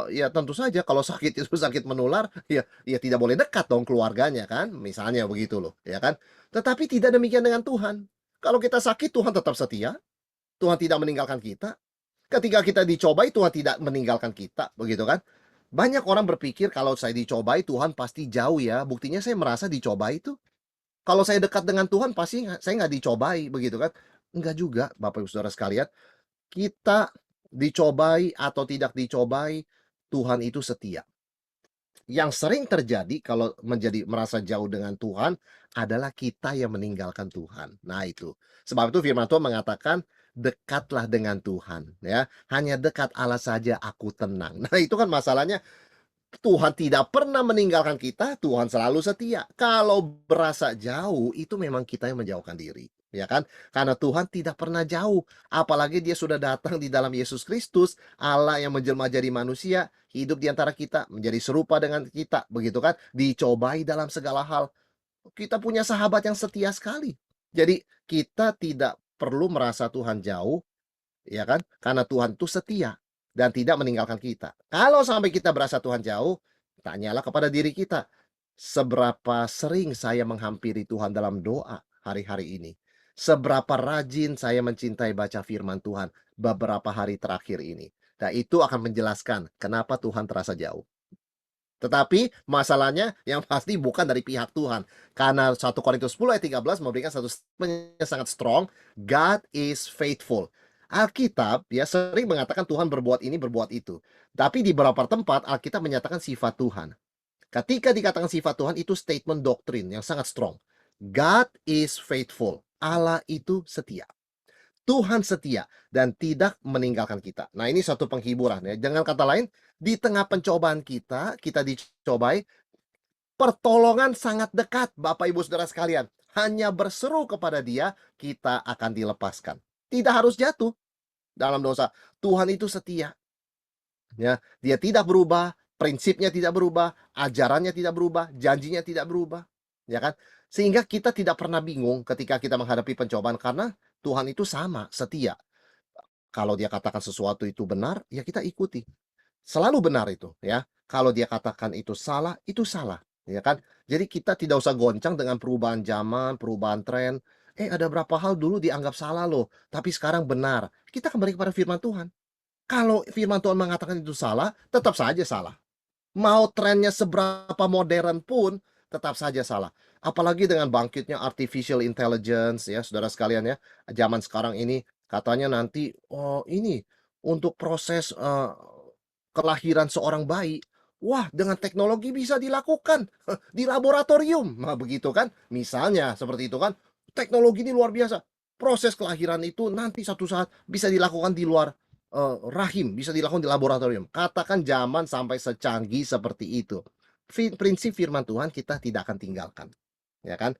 ya tentu saja kalau sakit itu sakit menular, ya tidak boleh dekat dong keluarganya kan, misalnya begitu loh, ya kan? Tetapi tidak demikian dengan Tuhan. Kalau kita sakit, Tuhan tetap setia, Tuhan tidak meninggalkan kita. Ketika kita dicobai, Tuhan tidak meninggalkan kita, begitu kan? Banyak orang berpikir kalau saya dicobai, Tuhan pasti jauh ya, buktinya saya merasa dicobai tuh. Kalau saya dekat dengan Tuhan pasti saya nggak dicobai, begitu kan? Enggak juga, Bapak Ibu Saudara sekalian. Kita dicobai atau tidak dicobai, Tuhan itu setia. Yang sering terjadi kalau merasa jauh dengan Tuhan adalah kita yang meninggalkan Tuhan. Nah itu. Sebab itu firman Tuhan mengatakan, "Dekatlah dengan Tuhan," ya. "Hanya dekat Allah saja aku tenang." Nah itu kan masalahnya Tuhan tidak pernah meninggalkan kita, Tuhan selalu setia. Kalau berasa jauh, itu memang kita yang menjauhkan diri, ya kan? Karena Tuhan tidak pernah jauh, apalagi Dia sudah datang di dalam Yesus Kristus, Allah yang menjelma jadi manusia, hidup di antara kita, menjadi serupa dengan kita, begitu kan? Dicobai dalam segala hal. Kita punya sahabat yang setia sekali. Jadi, kita tidak perlu merasa Tuhan jauh, ya kan? Karena Tuhan itu setia dan tidak meninggalkan kita. Kalau sampai kita berasa Tuhan jauh, tanyalah kepada diri kita, seberapa sering saya menghampiri Tuhan dalam doa hari-hari ini? Seberapa rajin saya mencintai baca firman Tuhan beberapa hari terakhir ini? Nah, itu akan menjelaskan kenapa Tuhan terasa jauh. Tetapi masalahnya yang pasti bukan dari pihak Tuhan. Karena 1 Korintus 10 ayat 13 memberikan satu statement yang sangat strong, God is faithful. Alkitab ya sering mengatakan Tuhan berbuat ini, berbuat itu. Tapi di beberapa tempat Alkitab menyatakan sifat Tuhan. Ketika dikatakan sifat Tuhan itu statement doktrin yang sangat strong. God is faithful. Allah itu setia. Tuhan setia dan tidak meninggalkan kita. Nah, ini satu penghiburan ya. Dengan kata lain, di tengah pencobaan kita, kita dicobai, pertolongan sangat dekat, Bapak Ibu Saudara sekalian. Hanya berseru kepada Dia, kita akan dilepaskan. Tidak harus jatuh dalam dosa. Tuhan itu setia. Ya, Dia tidak berubah, prinsipnya tidak berubah, ajarannya tidak berubah, janjinya tidak berubah, ya kan? Sehingga kita tidak pernah bingung ketika kita menghadapi pencobaan karena Tuhan itu sama, setia. Kalau Dia katakan sesuatu itu benar, ya kita ikuti. Selalu benar itu, ya. Kalau Dia katakan itu salah, ya kan? Jadi kita tidak usah goncang dengan perubahan zaman, perubahan tren. Ada berapa hal dulu dianggap salah loh, tapi sekarang benar. Kita kembali kepada firman Tuhan. Kalau firman Tuhan mengatakan itu salah, tetap saja salah. Mau trennya seberapa modern pun, tetap saja salah. Apalagi dengan bangkitnya artificial intelligence ya, saudara sekalian ya. Zaman sekarang ini katanya nanti, oh ini untuk proses, kelahiran seorang bayi, wah dengan teknologi bisa dilakukan di laboratorium. Nah begitu kan, misalnya seperti itu kan, teknologi ini luar biasa. Proses kelahiran itu nanti satu saat bisa dilakukan di luar, rahim, bisa dilakukan di laboratorium. Katakan zaman sampai secanggih seperti itu. Prinsip firman Tuhan kita tidak akan tinggalkan, ya kan?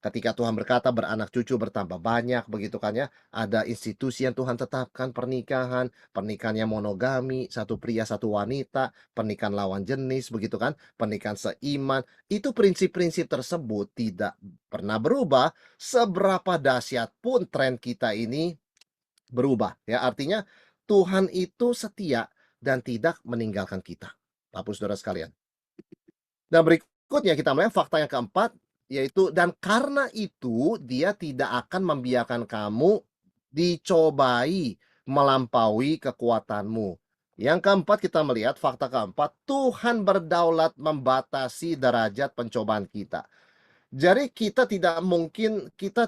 Ketika Tuhan berkata beranak cucu bertambah banyak begitu kan ya, ada institusi yang Tuhan tetapkan pernikahan, pernikahan yang monogami, satu pria satu wanita, pernikahan lawan jenis begitu kan, pernikahan seiman, itu prinsip-prinsip tersebut tidak pernah berubah seberapa dahsyat pun tren kita ini berubah ya. Artinya Tuhan itu setia dan tidak meninggalkan kita, Bapak Saudara sekalian. Dan berikutnya kita melihat fakta yang keempat, yaitu dan karena itu Dia tidak akan membiarkan kamu dicobai melampaui kekuatanmu. Yang keempat kita melihat fakta keempat, Tuhan berdaulat membatasi derajat pencobaan kita. Jadi kita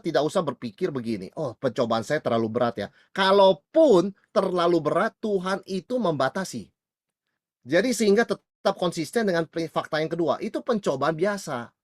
tidak usah berpikir begini, "Oh, pencobaan saya terlalu berat ya." Kalaupun terlalu berat, Tuhan itu membatasi. Jadi sehingga tetap konsisten dengan fakta yang kedua, itu pencobaan biasa,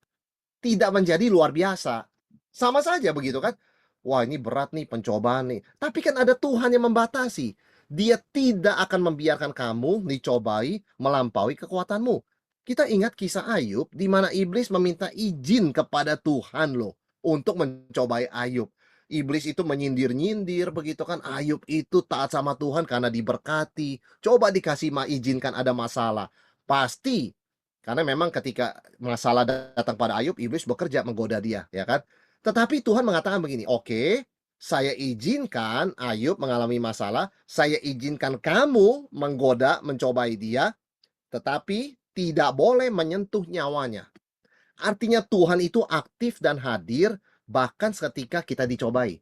tidak menjadi luar biasa. Sama saja begitu kan? Wah ini berat nih pencobaan nih, tapi kan ada Tuhan yang membatasi. Dia tidak akan membiarkan kamu dicobai melampaui kekuatanmu. Kita ingat kisah Ayub di mana iblis meminta izin kepada Tuhan loh untuk mencobai Ayub. Iblis itu menyindir-nyindir begitu kan, Ayub itu taat sama Tuhan karena diberkati. Coba dikasih izinkan ada masalah. Pasti karena memang ketika masalah datang pada Ayub, iblis bekerja menggoda dia, ya kan? Tetapi Tuhan mengatakan begini, "Oke, saya izinkan Ayub mengalami masalah, saya izinkan kamu menggoda, mencobai dia, tetapi tidak boleh menyentuh nyawanya." Artinya Tuhan itu aktif dan hadir bahkan ketika kita dicobai.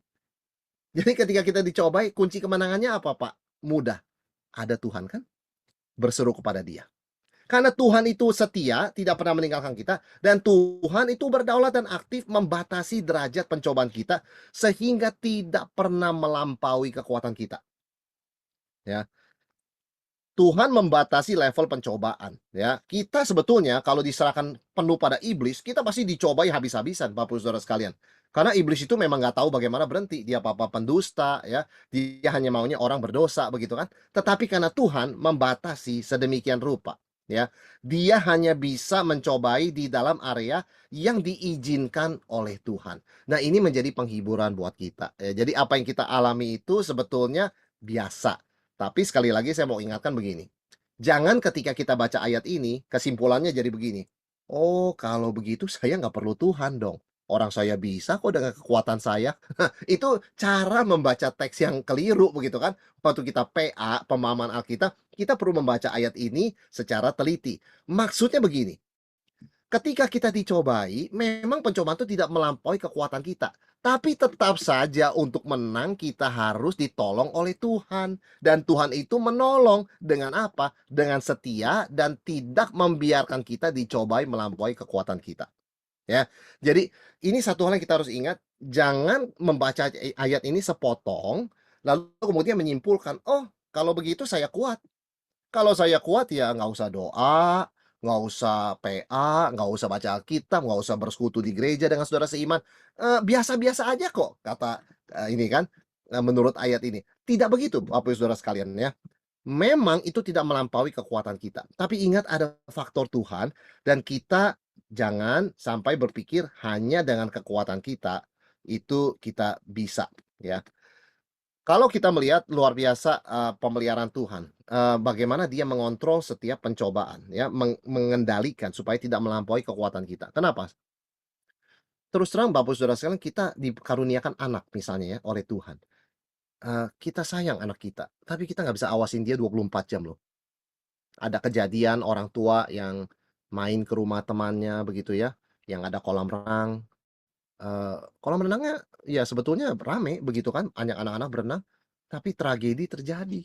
Jadi ketika kita dicobai, kunci kemenangannya apa, Pak? Mudah, ada Tuhan kan, berseru kepada Dia. Karena Tuhan itu setia, tidak pernah meninggalkan kita, dan Tuhan itu berdaulat dan aktif membatasi derajat pencobaan kita sehingga tidak pernah melampaui kekuatan kita, ya. Tuhan membatasi level pencobaan, ya. Kita sebetulnya kalau diserahkan penuh pada iblis, kita pasti dicobai habis-habisan, Bapak Saudara sekalian. Karena iblis itu memang nggak tahu bagaimana berhenti, dia papa pendusta, ya, dia hanya maunya orang berdosa, begitu kan. Tetapi karena Tuhan membatasi sedemikian rupa, ya, dia hanya bisa mencobai di dalam area yang diizinkan oleh Tuhan. Nah, ini menjadi penghiburan buat kita, ya. Jadi apa yang kita alami itu sebetulnya biasa. Tapi sekali lagi saya mau ingatkan begini, jangan ketika kita baca ayat ini, kesimpulannya jadi begini, "Oh, kalau begitu saya nggak perlu Tuhan dong. Orang saya bisa kok dengan kekuatan saya." Itu cara membaca teks yang keliru begitu kan. Waktu kita PA, pemahaman Alkitab, kita perlu membaca ayat ini secara teliti. Maksudnya begini, ketika kita dicobai, memang pencobaan itu tidak melampaui kekuatan kita. Tapi tetap saja untuk menang kita harus ditolong oleh Tuhan. Dan Tuhan itu menolong dengan apa? Dengan setia dan tidak membiarkan kita dicobai melampaui kekuatan kita. Ya, jadi ini satu hal yang kita harus ingat, jangan membaca ayat ini sepotong, lalu kemudian menyimpulkan, "Oh, kalau begitu saya kuat." Kalau saya kuat ya nggak usah doa, nggak usah PA, nggak usah baca Alkitab, nggak usah bersekutu di gereja dengan saudara seiman, biasa-biasa aja kok kata, ini kan, menurut ayat ini. Tidak begitu Bapak Ibu saudara sekalian ya. Memang itu tidak melampaui kekuatan kita, tapi ingat ada faktor Tuhan dan kita jangan sampai berpikir hanya dengan kekuatan kita, itu kita bisa ya. Kalau kita melihat luar biasa, pemeliharaan Tuhan, bagaimana Dia mengontrol setiap pencobaan ya, mengendalikan supaya tidak melampaui kekuatan kita. Kenapa? Terus terang Bapak Saudara sekalian, kita dikaruniakan anak misalnya ya oleh Tuhan, kita sayang anak kita, tapi kita nggak bisa awasin dia 24 jam loh. Ada kejadian orang tua yang main ke rumah temannya begitu ya, yang ada kolam renang, kolam renangnya ya sebetulnya rame begitu kan, banyak anak-anak berenang, tapi tragedi terjadi.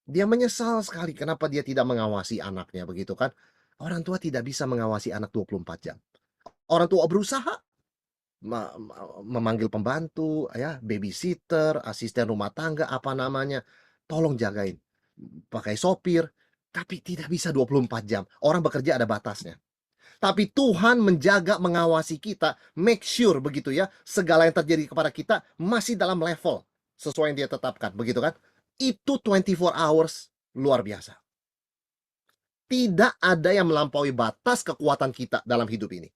Dia menyesal sekali kenapa dia tidak mengawasi anaknya begitu kan. Orang tua tidak bisa mengawasi anak 24 jam. Orang tua berusaha memanggil pembantu ya, babysitter, asisten rumah tangga, apa namanya, tolong jagain, pakai sopir, tapi tidak bisa 24 jam. Orang bekerja ada batasnya. Tapi Tuhan menjaga, mengawasi kita, make sure begitu ya, segala yang terjadi kepada kita masih dalam level sesuai yang Dia tetapkan, begitu kan? Itu 24 hours luar biasa. Tidak ada yang melampaui batas kekuatan kita dalam hidup ini.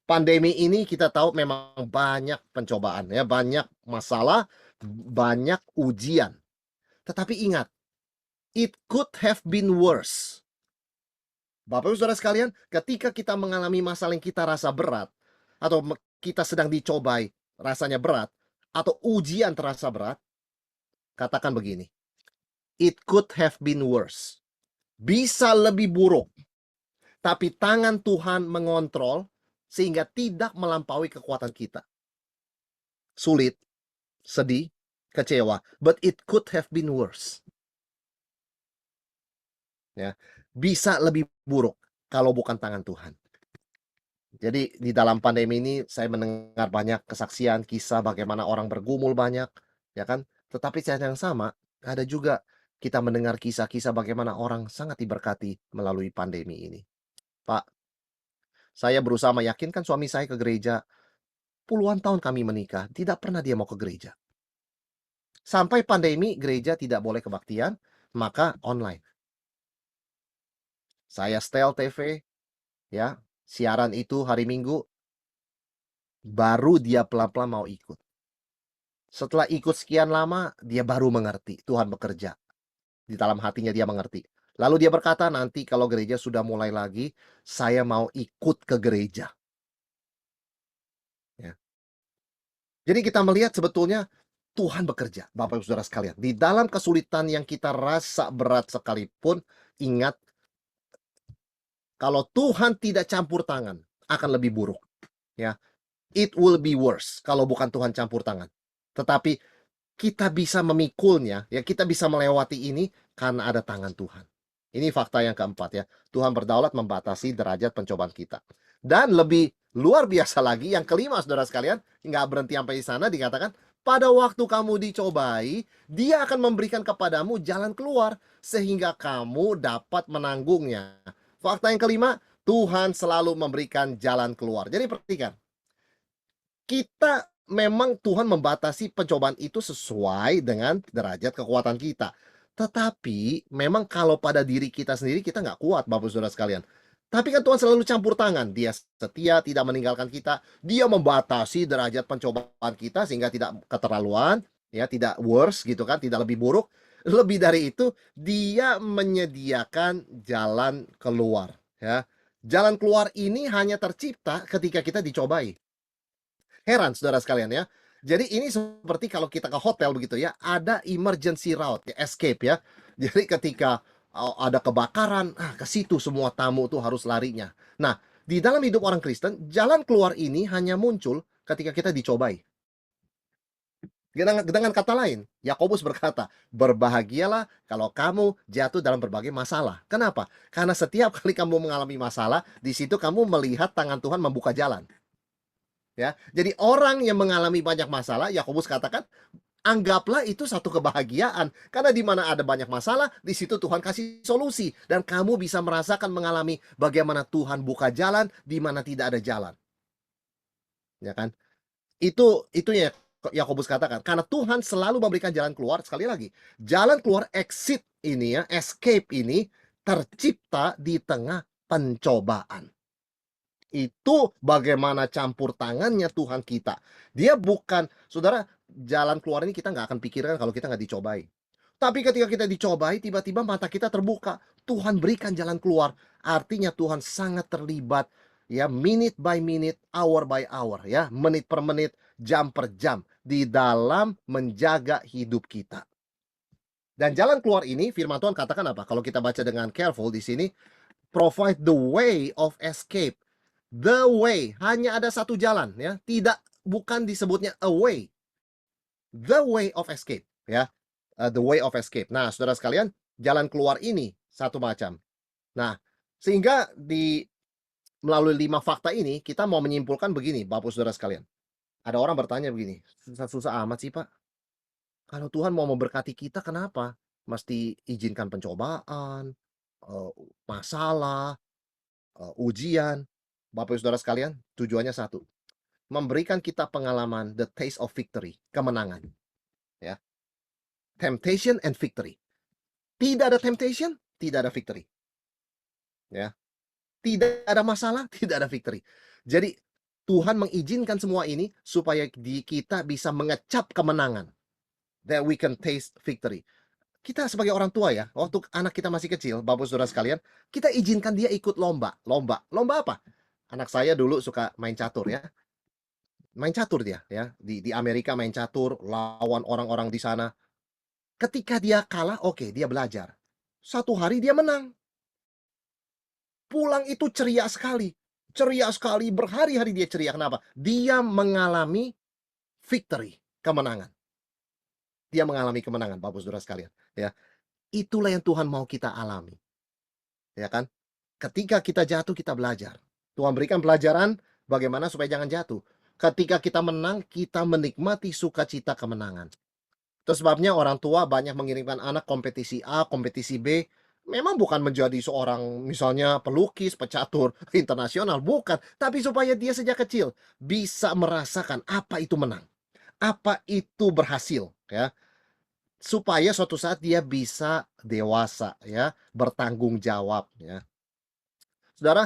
Pandemi ini kita tahu memang banyak pencobaan ya, banyak masalah, banyak ujian. Tetapi ingat, it could have been worse. Bapak Ibu Saudara sekalian, ketika kita mengalami masalah yang kita rasa berat, atau kita sedang dicobai, rasanya berat, atau ujian terasa berat, katakan begini, it could have been worse. Bisa lebih buruk, tapi tangan Tuhan mengontrol sehingga tidak melampaui kekuatan kita. Sulit, sedih, kecewa, but it could have been worse. Ya, bisa lebih buruk kalau bukan tangan Tuhan. Jadi di dalam pandemi ini saya mendengar banyak kesaksian, kisah bagaimana orang bergumul banyak, ya kan? Tetapi saat yang sama, ada juga kita mendengar kisah-kisah bagaimana orang sangat diberkati melalui pandemi ini. Pak, saya berusaha meyakinkan suami saya ke gereja. Puluhan tahun kami menikah, tidak pernah dia mau ke gereja. Sampai pandemi, gereja tidak boleh kebaktian, maka online. saya setel TV, ya, siaran itu hari Minggu, baru dia pelan-pelan mau ikut. Setelah ikut sekian lama, dia baru mengerti Tuhan bekerja. Di dalam hatinya dia mengerti. Lalu dia berkata, "Nanti kalau gereja sudah mulai lagi, saya mau ikut ke gereja." Ya. Jadi kita melihat sebetulnya Tuhan bekerja, Bapak Ibu Saudara sekalian. Di dalam kesulitan yang kita rasa berat sekalipun, ingat kalau Tuhan tidak campur tangan, akan lebih buruk, ya. It will be worse kalau bukan Tuhan campur tangan. Tetapi kita bisa memikulnya, ya, kita bisa melewati ini karena ada tangan Tuhan. Ini fakta yang keempat, ya. Tuhan berdaulat membatasi derajat pencobaan kita. Dan lebih luar biasa lagi, yang kelima saudara sekalian, nggak berhenti sampai di sana, dikatakan, pada waktu kamu dicobai, dia akan memberikan kepadamu jalan keluar, sehingga kamu dapat menanggungnya. Fakta yang kelima, Tuhan selalu memberikan jalan keluar. Jadi perhatikan, kita memang Tuhan membatasi pencobaan itu sesuai dengan derajat kekuatan kita. Tetapi memang kalau pada diri kita sendiri kita nggak kuat, Bapak Saudara sekalian. Tapi kan Tuhan selalu campur tangan. Dia setia, tidak meninggalkan kita. Dia membatasi derajat pencobaan kita sehingga tidak keterlaluan, ya, tidak worse gitu kan, tidak lebih buruk. Lebih dari itu, dia menyediakan jalan keluar, ya. Jalan keluar ini hanya tercipta ketika kita dicobai. Heran saudara sekalian ya. Jadi ini seperti kalau kita ke hotel begitu ya, ada emergency route, ya, escape ya. Jadi ketika ada kebakaran, ke situ semua tamu tuh harus larinya. Nah, di dalam hidup orang Kristen, jalan keluar ini hanya muncul ketika kita dicobai. Dengan kata lain, Yakobus berkata, "Berbahagialah kalau kamu jatuh dalam berbagai masalah." Kenapa? Karena setiap kali kamu mengalami masalah, di situ kamu melihat tangan Tuhan membuka jalan. Ya, jadi orang yang mengalami banyak masalah, Yakobus katakan, anggaplah itu satu kebahagiaan. Karena di mana ada banyak masalah, di situ Tuhan kasih solusi. Dan kamu bisa merasakan mengalami bagaimana Tuhan buka jalan, di mana tidak ada jalan. Ya kan? Itu ya Yakobus katakan, karena Tuhan selalu memberikan jalan keluar, sekali lagi, jalan keluar exit ini ya, escape ini, tercipta di tengah pencobaan. Itu bagaimana campur tangannya Tuhan kita. Dia bukan saudara, jalan keluar ini kita nggak akan pikirkan kalau kita nggak dicobai. Tapi ketika kita dicobai, tiba-tiba mata kita terbuka. Tuhan berikan jalan keluar. Artinya Tuhan sangat terlibat, ya, minute by minute, hour by hour, ya, menit per menit, jam per jam di dalam menjaga hidup kita. Dan jalan keluar ini firman Tuhan katakan apa? Kalau kita baca dengan careful di sini, provide the way of escape. The way, hanya ada satu jalan ya, bukan disebutnya a way. The way of escape ya. The way of escape. Nah, saudara sekalian, jalan keluar ini satu macam. Nah, sehingga melalui 5 fakta ini kita mau menyimpulkan begini, Bapak Saudara sekalian. Ada orang bertanya begini, "Susah-susah amat sih, Pak. Kalau Tuhan mau memberkati kita kenapa? Mesti izinkan pencobaan, masalah, ujian." Bapak Saudara sekalian, tujuannya satu, memberikan kita pengalaman the taste of victory, kemenangan, ya. Temptation and victory. Tidak ada temptation, tidak ada victory, ya. Tidak ada masalah, tidak ada victory. Jadi Tuhan mengizinkan semua ini supaya kita bisa mengecap kemenangan. That we can taste victory. Kita sebagai orang tua ya, waktu anak kita masih kecil, Bapak Saudara sekalian, kita izinkan dia ikut lomba. Lomba apa? Anak saya dulu suka main catur ya. Main catur dia ya, di Amerika main catur, lawan orang-orang di sana. Ketika dia kalah, oke, dia belajar. Satu hari dia menang. Pulang itu ceria sekali, berhari-hari dia ceria. Kenapa? Dia mengalami victory, kemenangan. Dia mengalami kemenangan, Bapak Saudara sekalian, ya. Itulah yang Tuhan mau kita alami, ya kan? Ketika kita jatuh, kita belajar. Tuhan berikan pelajaran bagaimana supaya jangan jatuh. Ketika kita menang, kita menikmati sukacita kemenangan. Itu sebabnya orang tua banyak mengirimkan anak kompetisi A, kompetisi B, memang bukan menjadi seorang misalnya pelukis, pecatur internasional, bukan. Tapi supaya dia sejak kecil bisa merasakan apa itu menang, apa itu berhasil, ya. Supaya suatu saat dia bisa dewasa, ya, bertanggung jawab, ya. Saudara,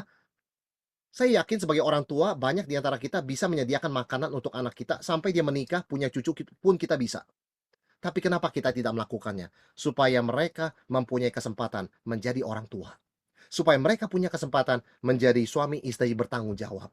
saya yakin sebagai orang tua banyak di antara kita bisa menyediakan makanan untuk anak kita sampai dia menikah, punya cucu pun kita bisa. Tapi kenapa kita tidak melakukannya? Supaya mereka mempunyai kesempatan menjadi orang tua. Supaya mereka punya kesempatan menjadi suami istri bertanggung jawab.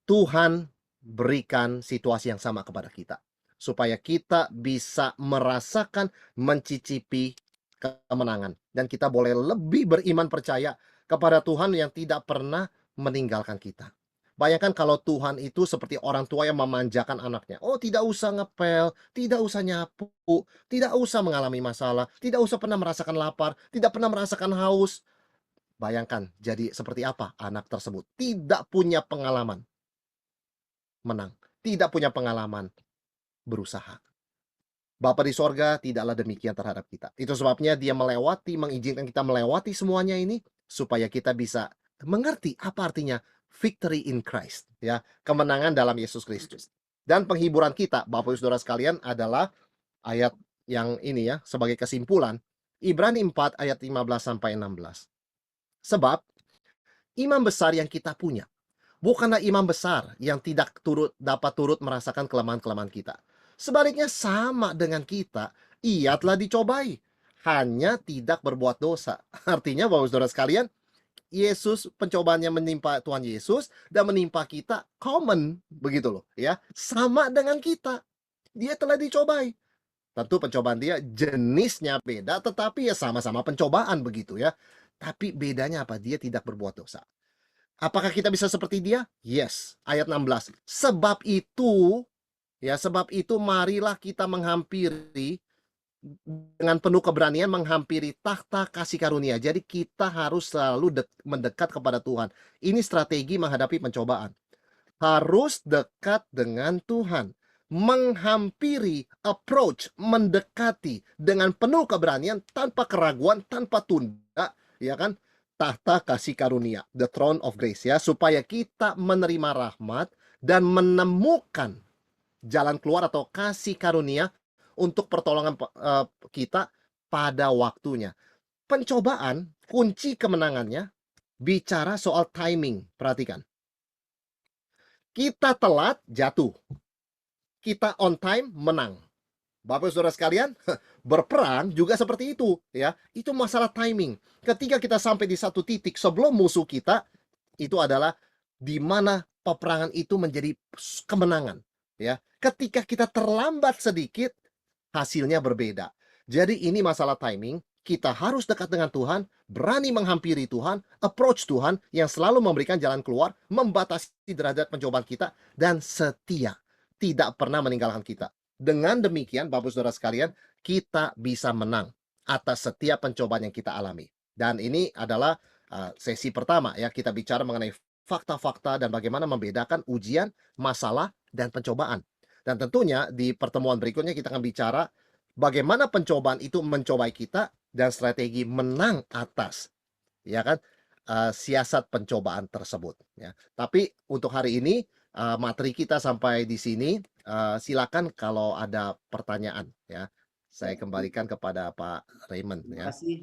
Tuhan berikan situasi yang sama kepada kita. Supaya kita bisa merasakan, mencicipi kemenangan. Dan kita boleh lebih beriman percaya kepada Tuhan yang tidak pernah meninggalkan kita. Bayangkan kalau Tuhan itu seperti orang tua yang memanjakan anaknya. Oh, tidak usah ngepel, tidak usah nyapu, tidak usah mengalami masalah, tidak usah pernah merasakan lapar, tidak pernah merasakan haus. Bayangkan jadi seperti apa anak tersebut. Tidak punya pengalaman menang, tidak punya pengalaman berusaha. Bapa di sorga tidaklah demikian terhadap kita. Itu sebabnya dia mengizinkan kita melewati semuanya ini, supaya kita bisa mengerti apa artinya victory in Christ, ya, kemenangan dalam Yesus Kristus. Dan penghiburan kita, Bapak Ibu Saudara sekalian, adalah ayat yang ini ya, sebagai kesimpulan, Ibrani 4 ayat 15 sampai 16. Sebab imam besar yang kita punya bukanlah imam besar yang tidak dapat turut merasakan kelemahan-kelemahan kita. Sebaliknya sama dengan kita, ia telah dicobai, hanya tidak berbuat dosa. Artinya bahwa saudara sekalian, Yesus, pencobaannya menimpa Tuhan Yesus dan menimpa kita common, begitu loh ya. Sama dengan kita. Dia telah dicobai. Tentu pencobaan dia jenisnya beda, tetapi ya sama-sama pencobaan begitu ya. Tapi bedanya apa? Dia tidak berbuat dosa. Apakah kita bisa seperti dia? Yes. Ayat 16. Sebab itu marilah kita menghampiri dengan penuh keberanian menghampiri takhta kasih karunia. Jadi kita harus selalu mendekat kepada Tuhan. Ini strategi menghadapi pencobaan. Harus dekat dengan Tuhan. Menghampiri, approach, mendekati dengan penuh keberanian, tanpa keraguan, tanpa tunda, ya kan? Tahta kasih karunia, the throne of grace ya, supaya kita menerima rahmat dan menemukan jalan keluar atau kasih karunia untuk pertolongan kita pada waktunya. Pencobaan, kunci kemenangannya bicara soal timing. Perhatikan. Kita telat, jatuh. Kita on time, menang. Bapak Saudara sekalian, berperang juga seperti itu ya. Itu masalah timing. Ketika kita sampai di satu titik sebelum musuh kita, itu adalah di mana peperangan itu menjadi kemenangan ya. Ketika kita terlambat sedikit, hasilnya berbeda. Jadi ini masalah timing. Kita harus dekat dengan Tuhan, berani menghampiri Tuhan, approach Tuhan yang selalu memberikan jalan keluar, membatasi derajat pencobaan kita, dan setia, tidak pernah meninggalkan kita. Dengan demikian, Bapak Saudara sekalian, kita bisa menang atas setiap pencobaan yang kita alami. Dan ini adalah sesi pertama ya, kita bicara mengenai fakta-fakta dan bagaimana membedakan ujian, masalah, dan pencobaan. Dan tentunya di pertemuan berikutnya kita akan bicara bagaimana pencobaan itu mencobai kita dan strategi menang atas, ya kan, siasat pencobaan tersebut. Ya. Tapi untuk hari ini materi kita sampai di sini. Silakan kalau ada pertanyaan ya. Saya Ya, kembalikan kepada Pak Raymond terima ya. kasih.